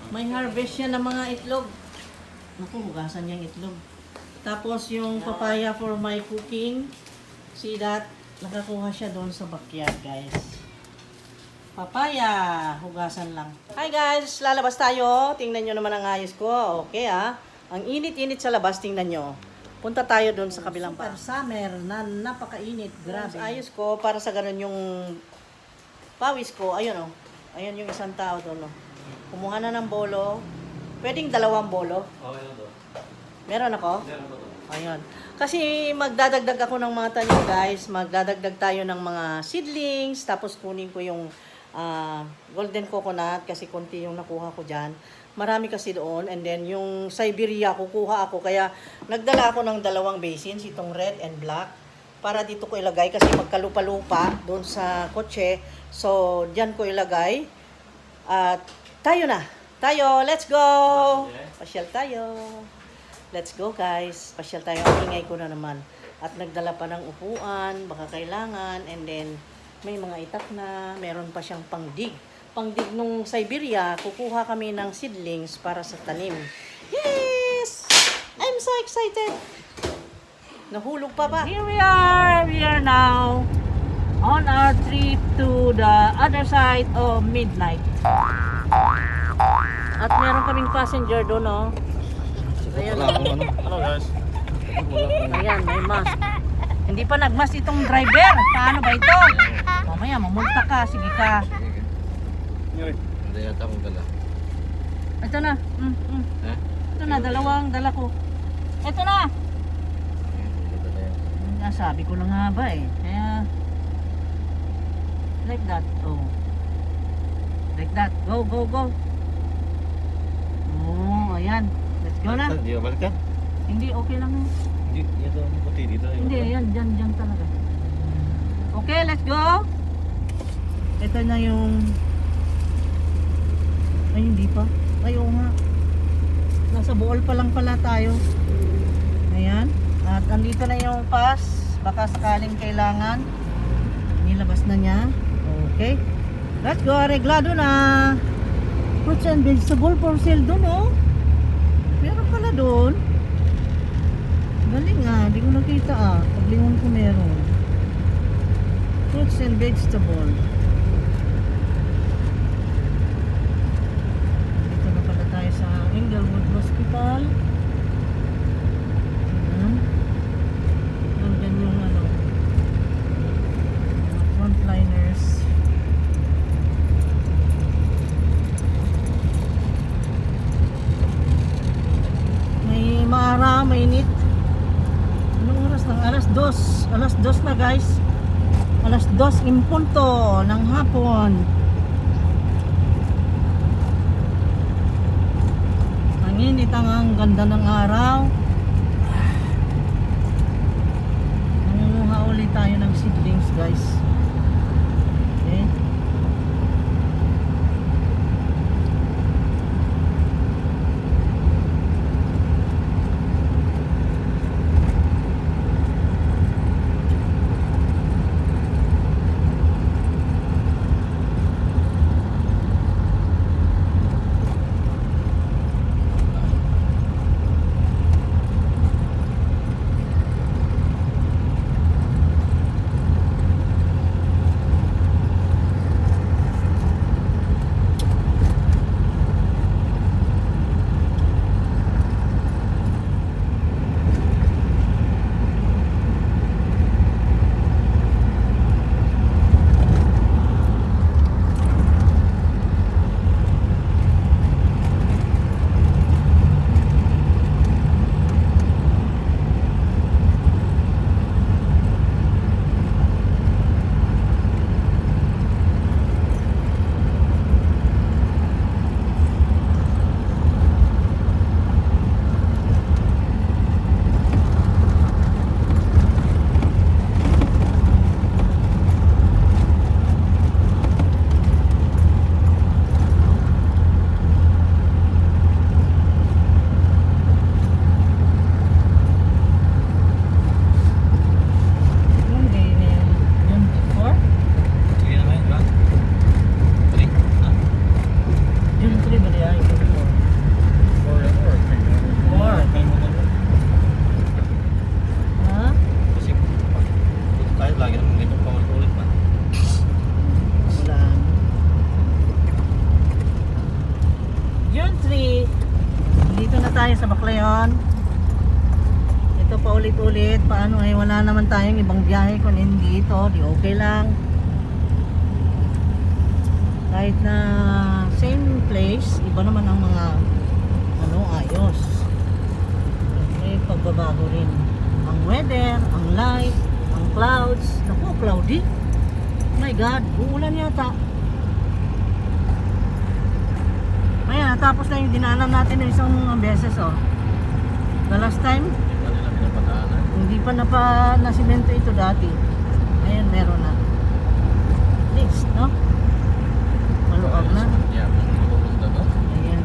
May harvest yan ng mga itlog. Naku, hugasan niyang itlog. Tapos yung papaya for my cooking. See that? Nakakuha siya doon sa backyard, guys. Papaya. Hugasan lang. Hi guys, lalabas tayo. Tingnan nyo naman ang ayos ko. Okay Ang init-init sa labas, tingnan nyo. Punta tayo doon sa kabilang pa. Summer na napakainit. Grabe. Ayos ko para sa ganun yung pawis ko. Ayun Ayun yung isang tao doon Kumuha na ng bolo. Pwedeng 2 bolo. Okay na to. Meron ako? Meron ba to? Ayun. Kasi magdadagdag ako ng mga tanim, guys. Magdadagdag tayo ng mga seedlings. Tapos kunin ko yung golden coconut kasi konti yung nakuha ko dyan. Marami kasi doon. And then yung Siberia, kukuha ako. Kaya nagdala ako ng 2 basins, itong red and black. Para dito ko ilagay kasi magkalupa-lupa doon sa kotse. So, dyan ko ilagay. At tayo na. Let's go! Pasyal tayo. Let's go, guys. Pasyal tayo. Ang ingay ko na naman. At nagdala pa ng upuan, baka kailangan. And then, may mga itak na. Meron pa siyang pangdig. Pangdig nung Siberia, kukuha kami ng seedlings para sa tanim. Yes! I'm so excited! Nahulog pa ba? Here we are! We are now on our trip to the other side of midnight. At meron kaming passenger doon, Ayan. Hello guys. Ayan, may mask. Hindi pa nagmask itong driver. Paano ba ito? Mamaya, mamulta ka. Sige ka. Hindi yata akong dala. Ito na. Ito na, 2 dala ko. Ito na. Sabi ko lang nga ba Kaya, like that. Like that. Go. Ayan. Let's go na. Hindi ka balikan? Hindi, okay lang na. Hindi, ito ang puti dito. Hindi, yan, dyan talaga. Okay, let's go. Ito na yung... Ay, hindi pa. Ay, oo nga. Nasa Bohol pa lang pala tayo. Ayan. At andito na yung pass. Baka sakaling kailangan. Nilabas na niya. Okay. Let's go. Areglado na. Fruits and vegetable for sale dun, Meron pala doon. Galing di ko nakita Paglingon ko meron. Fruits and vegetable. Dito na pala tayo sa Englewood Hospital. Nandyan yung frontliners. May maara, mainit. Anong oras lang? Alas 2 na, guys. Alas 2 in punto ng hapon. Ang init, ang ganda ng araw. Nangunguha ulit tayo ng seedlings, guys. Okay. 3. Dito na tayo sa Baclayon. Ito pa ulit-ulit. Paano ay wala naman tayong ibang biyahe kung hindi ito. Di okay lang. Kahit na same place, iba naman ang mga ayos. May pagbabago rin. Ang weather, ang light, ang clouds. Naku, cloudy. My God, uulan yata. Ayan, natapos na yung dinaanan natin ng isang beses, oh. The last time, Hindi pa nila pinapadaanan. hindi pa nasimento ito dati. Ayan, meron na. At least, no? Maluwag na. Yeah, pupunta to. Ayan.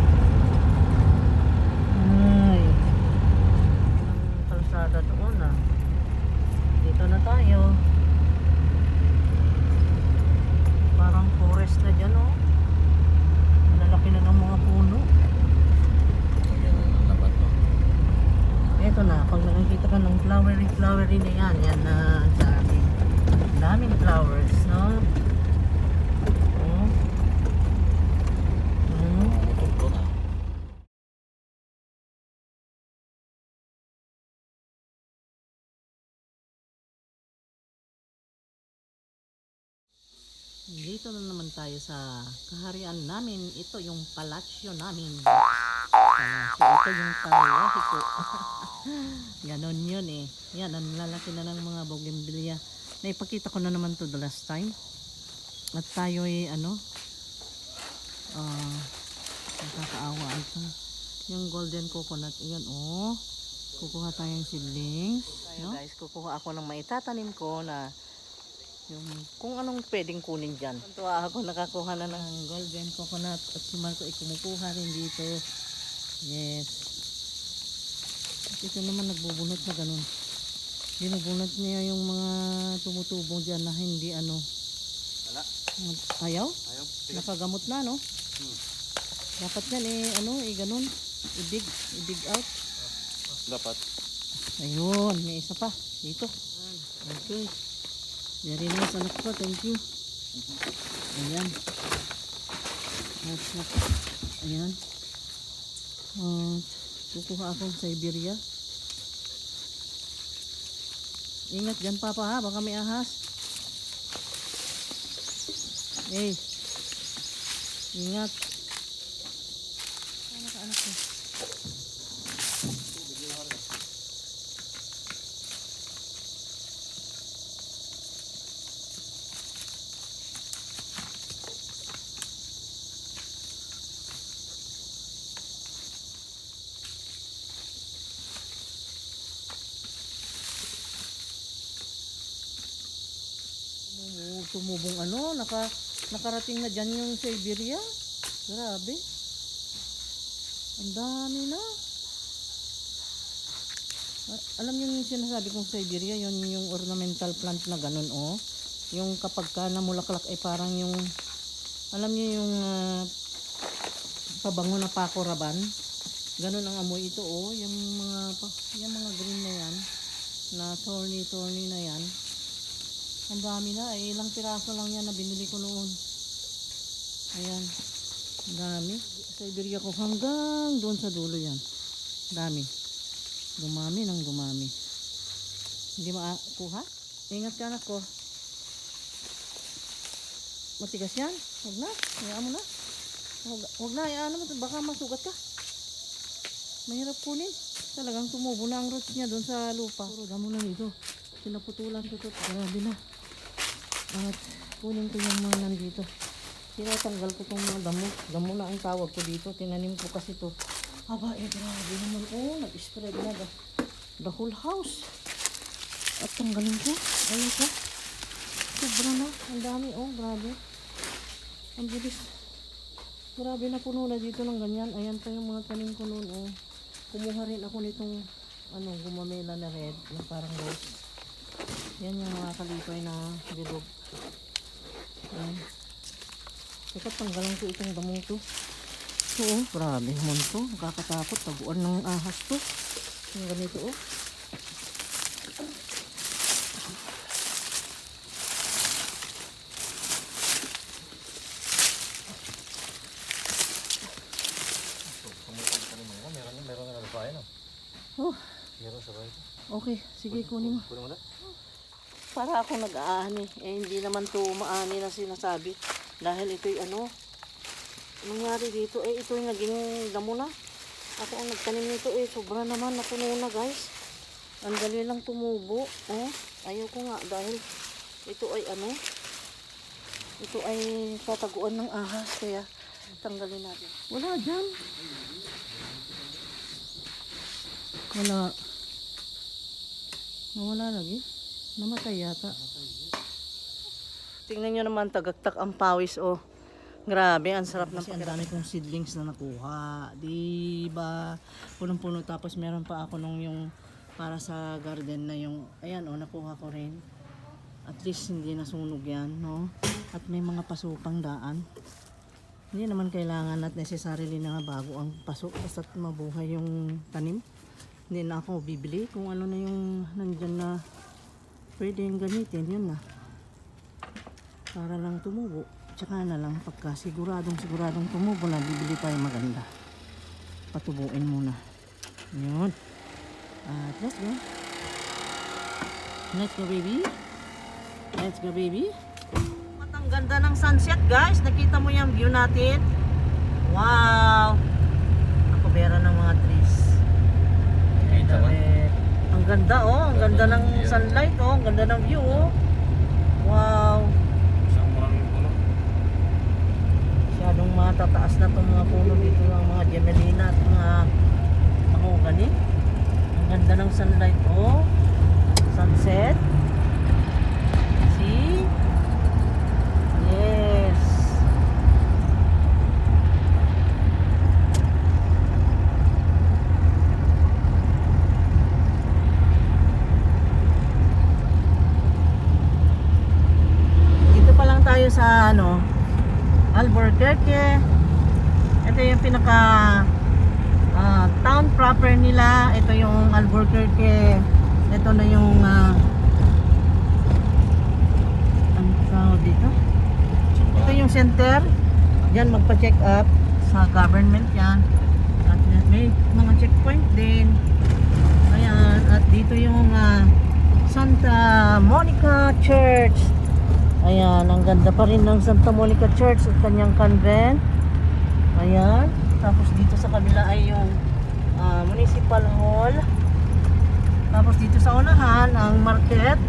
Ay. Ang kalsada doon, ah. Dito na tayo. Parang forest na dyan, oh. Malalaki na ng mga puno. Lagyan na ng labat to. Eto na, pag nakikita ka ng flowery na yan na sa atin. Daming flowers, no? Oh. Motor to na. Dito na naman tayo sa kaharian namin. Ito yung palatsyo namin. Ito yung palatsyo ko. Ganon yun eh. Yan, ang lalaki na ng mga bougainvillea. Naipakita ko na naman to the last time. At tayo ay nakakaawa ito. Yung golden coconut. Yan oh. Kukuha tayong seedlings. No? Guys, kukuha ako ng maitatanim ko na yung kung anong pwedeng kunin dyan. Tuwa ako nakakuha na ng golden coconut at si Marco ay kumukuha rin dito. Yes. At ito naman nagbubunot na ganun. Binubunot niya yung mga tumutubong dyan na hindi Wala. Ayaw? Ayaw. Nakagamot na no? Dapat yan ganun. I-dig out. Dapat. Ayun, may isa pa. Dito. Okay. Very nice anak ko, thank you. Ayan. Ayan. Kukuha akong Siberia. Ingat dyan papa ha, baka may ahas. Hey. Ingat. Ano ka anak ko? Tumubong nakarating na dyan yung Siberia. Grabe. Ang dami na. Alam niyo yung sinasabi kong Siberia, yun yung ornamental plant na ganun oh. Yung kapag ka namulaklak ay parang yung, alam niyo yung pabango na Paco Rabanne. Ganun ang amoy ito oh. Yung mga green na yan, na thorny na yan. Ang dami na, ilang piraso lang yan na binili ko noon. Ayan, ang dami. Siberia ko hanggang doon sa dulo yan. Dami. Gumami ng gumami. Hindi makuha? Ingat ka anak ko. Matigas yan. Huwag na, hayaan mo na. Huwag na, hayaan mo. Baka masugat ka. Mahirap kunin. Talagang tumubo na ang roots niya doon sa lupa. Puro damo na dito. Pinaputulan ko ito. Grabe na. At kunin ko yung mga nandito. Tinatanggal ko itong mga damo. Damo na ang tawag ko dito. Tinanim ko kasi ito. Aba, grabe naman. Oh, nag-spread na the whole house. At tanggalin ko. Ayun ko. Sobra na. Ang dami. Oh, grabe. Ang bilis. Grabe na puno na dito ng ganyan. Ayan pa yung mga tanim ko noon. Oh. Kumuha rin ako nitong gumamela na red. Yung parang rose. Yan yung mga kalipay na bilog. Ayan. Teka, tanggalan ko itong damong to. So, oh, grabe naman to. Nakakatakot. Taguan ng ahas to. Yung ganito, oh. Oh, Meron sabay. okay. Sige, kunin mo. Kunin mo na. Para ako nag-aani. Eh, hindi naman to maani na sinasabi. Dahil ito'y ano, nangyari dito, eh, ito'y naging damo na. Ako ang nagtanim nito, eh, sobra naman, napuno na, guys. Ang dali lang tumubo. Oh, ayaw ko nga, dahil ito ay ano, ito ay tataguan ng ahas, kaya tanggalin natin. Wala dyan. Wala. Nawala lagi. Namatay yata. Tingnan nyo naman, tagaktak ang pawis, oh. Grabe, ang sarap ng pakiramdam. Ang dami kong seedlings na nakuha. Diba? Punong-puno. Tapos meron pa ako nung yung para sa garden na yung, ayan, oh, nakuha ko rin. At least hindi nasunog yan, no? At may mga pasupang daan. Hindi naman kailangan at necessarily na bago ang paso. Basta't mabuhay yung tanim. Hindi na ako bibili kung ano na yung nandyan na pwedeng gamitin, yun na. Para lang tumubo. Tsaka na lang pagka siguradong tumubo na, bibili tayo maganda. Patubuin muna. Yun. At let's go. Let's go, baby. Let's go, baby. Ang ganda ng sunset, guys. Nakita mo yung view natin. Wow. Ang kubera ng mga trees. Kita mo? Ang ganda, oh. Ang ganda ng sunlight, oh. Ang ganda ng view, oh. Wow. Isang maraming puno. Masyadong matataas na itong mga puno dito. Ang mga gemelina at mga mahogany. Ang ganda ng sunlight, oh. Sunset. See? Yes. Dito pa lang tayo sa ano, Albuquerque. Ito yung pinaka town proper nila. Ito yung Albuquerque. Ito na yung ano tawag dito? Ito yung center. Diyan magpa-check up sa government yan. At may mga checkpoint din. Ayan. At dito yung Santa Monica Church. Ayan. Ang ganda pa rin ng Santa Monica Church at kanyang convent. Ayan. Tapos dito sa kabila ay yung Municipal Hall. Tapos dito sa unahan ang market.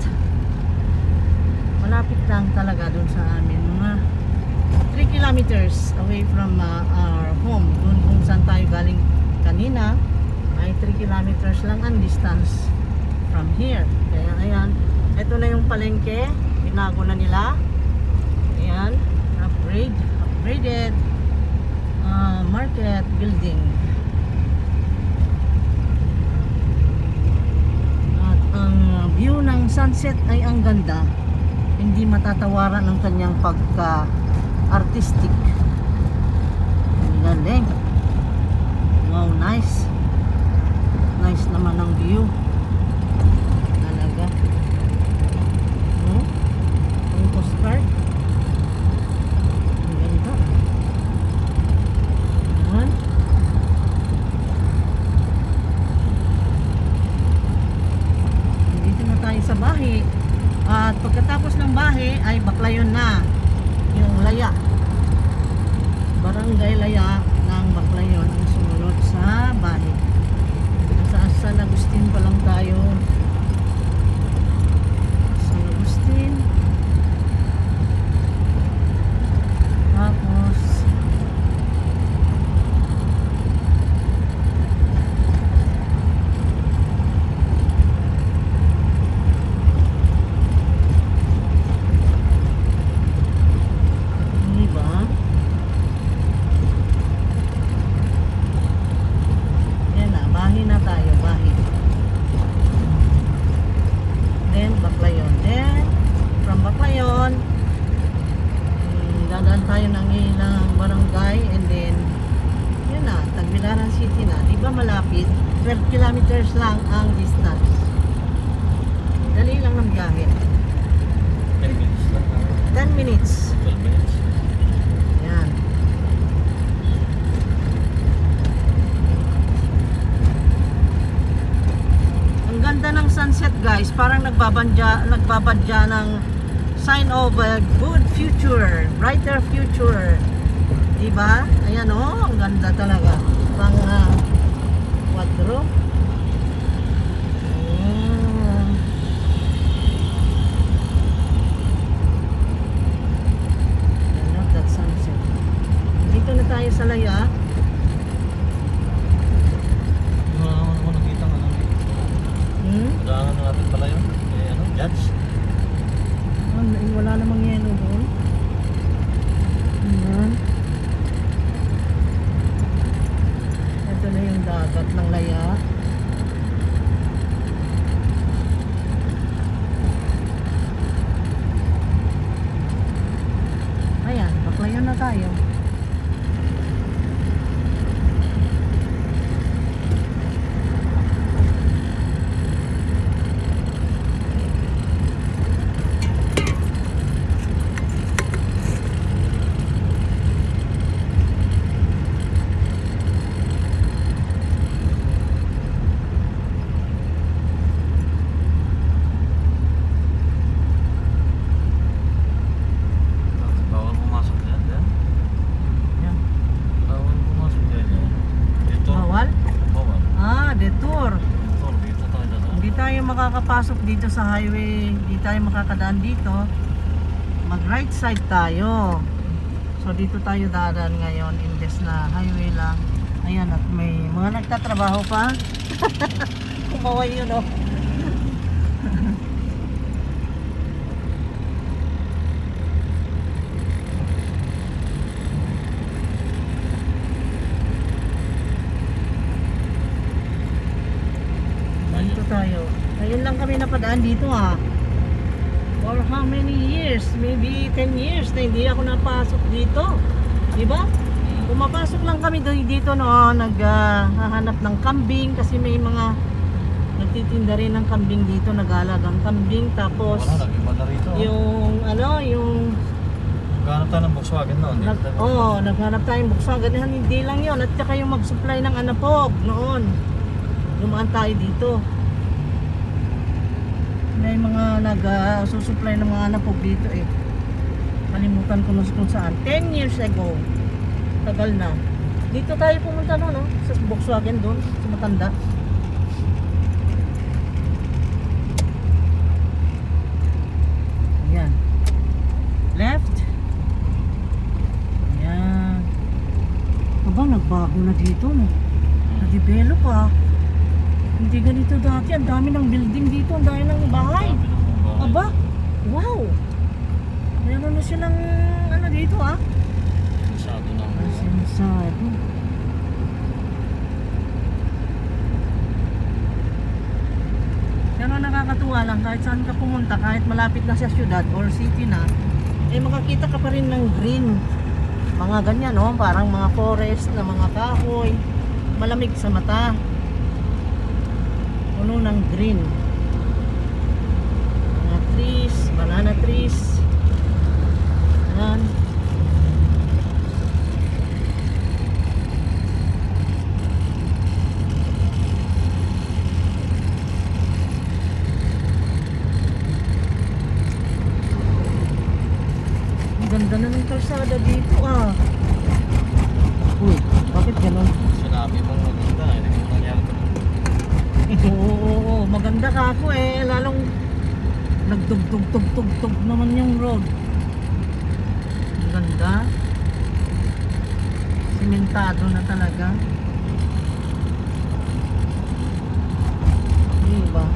Malapit lang talaga dun sa amin, mga 3 kilometers away from our home. Dun kung saan tayo galing kanina ay 3 kilometers lang ang distance from here. Kaya ayan, ito na yung palengke, binago na nila. Ayan, upgraded market building. At ang view ng sunset ay ang ganda. Hindi matatawaran ang kanyang pagka-artistic. Galing. Wow, nice. Nice naman ang view. Talaga. Ang postcard. Ang ganda. Ayan. Dito na tayo sa bahay. At pagkatapos ng bahay ay Baclayon na yung Laya, Barangay Laya ng Baclayon ang sumunod sa bahay. Sa San Agustin pa lang tayo. San Agustin. Tapos tayo ng ilang barangay and then yun na, Tagbilaran City na. Di ba malapit? 12 kilometers lang ang distance. Dali lang ng biyahe. 10 minutes lang. 10 minutes. 12 minutes. Yan. guys, parang nagbabadya ng sign of a good future, brighter future. Diba? Ayan oh, ang ganda talaga. Pang quadro. Ayan. I love that sunset. Dito na tayo sa Laya. Wala naman ako nakita nga lang. Daanan na natin pala yun. Eh, ano? Judge? Wala namang yelo doon. Ayan. Ito na yung dagat ng Laya. Ayan, baklayan na tayo. Bawal pumasok dyan. Ayan. Bawal pumasok dyan. Dito. Bawal? Bawal. Detour. Dito tayo na. Hindi tayo makakapasok dito sa highway. Hindi tayo makakadaan dito. Mag right side tayo. So dito tayo dadaan ngayon imbes na highway lang. Ayan, at may mga nagtatrabaho pa. Kumaway yun oh. Dito tayo. Ngayon lang kami napadaan dito For how many years? Maybe 10 years na hindi ako napasok dito. Diba? Pumapasok lang kami dito noon, naghahanap ng kambing kasi may mga nagtitinda rin ng kambing dito, nag-aalagang kambing. Tapos Wala, nag-iba na rito. yung Naghanap tayo ng Volkswagen noon. naghanap tayong Volkswagen. Hindi lang yun. At saka yung mag-supply ng anapog noon. Dumaan tayo dito. May mga nag-susupply ng mga anapog dito eh. Kalimutan ko na kung saan. 10 years ago. Tagal na. Dito tayo pumunta no, sa Volkswagen doon, sa Matanda. Ayan. Left. Ayan. Aba, nagbago na dito no. Na-develop Hindi ganito dati. Ang dami ng building dito. Ang dami ng bahay. Aba, wow. Meron na silang ano dito Masyado ng Sensado. Pero nakakatuwa lang kahit saan ka pumunta, kahit malapit na sa syudad or city na, eh makakita ka pa rin ng green. Mga ganyan parang mga forest na mga kahoy. Malamig sa mata. Puno ng green. Mga trees, banana trees. Ayan. Ganda na ng kalsada dito Uy, bakit ganun? Sinabi mong maganda. Hindi mo nangyari ka. Oo, maganda ka ako lalong nagtugtog-tug-tug-tug naman yung road. Ang ganda. Simentado na talaga. Diba?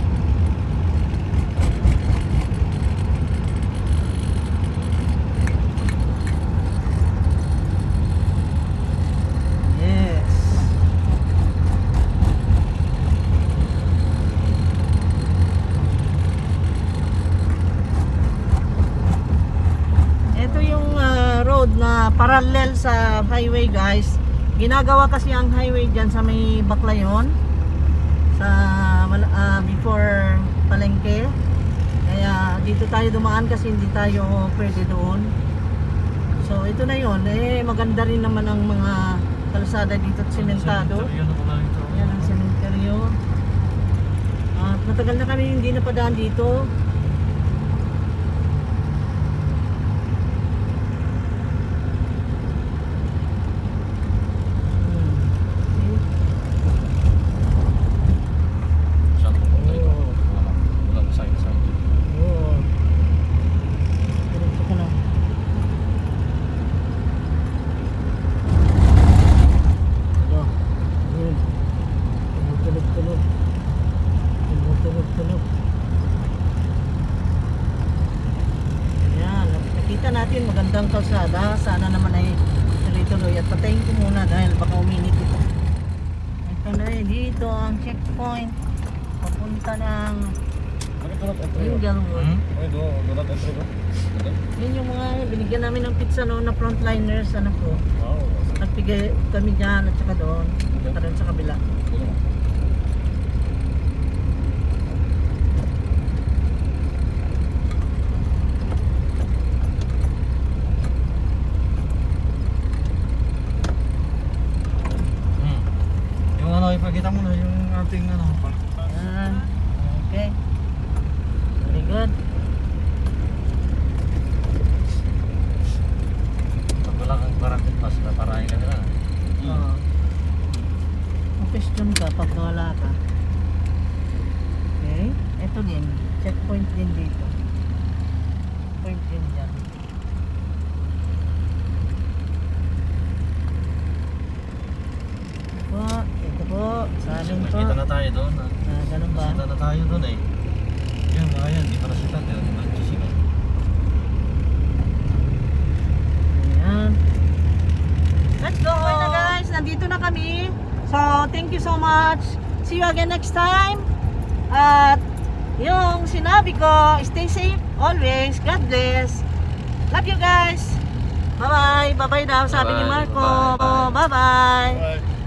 Na parallel sa highway guys. Ginagawa kasi ang highway dyan sa may Baclayon sa before Palengke. Kaya dito tayo dumaan kasi hindi tayo pwede doon. So ito na yon maganda rin naman ang mga kalsada dito at sementado. Yan ang sementeryo. At matagal na kami hindi napadaan dito. Saan pupunta ito? Oo. Walang sign. Oo. Diretso ko na. Ito. Yun. Tumutulog-tulog. Tumutulog-tulog. Ayan. Nakita natin magandang kalsada. Sana naman ay tuloy-tuloy. At patayin ko muna dahil baka uminit ito. Ito na eh. Dito ang checkpoint. Papunta ng Inglewood. Ay, doon entry ba? Yun yung mga binigyan namin ng pizza noon na frontliners, ano po. Oo. Nagpigay kami dyan at saka doon. Saka doon sa kabila. Yung ano, ipakita mo na yung ating ano. Yan. Okay. Very good. Pag wala kang parating pass, naparahin ka nila. Oo. Question ka pag wala ka. Okay. Ito din. Checkpoint din dito. Checkpoint din dyan. Ito po. Sa amin po. Nakita na tayo doon. Ganun ba? Nakita na tayo doon eh. Yan, mga yan. Di pa nasita. Pero di pa nasita. Ayan. Let's go! Okay na guys, nandito na kami. So, thank you so much. See you again next time. At yung sinabi ko, stay safe always. God bless. Love you guys. Bye-bye. Bye-bye daw, sabi ni Bye-bye. Marco. Bye-bye. Bye-bye. Bye.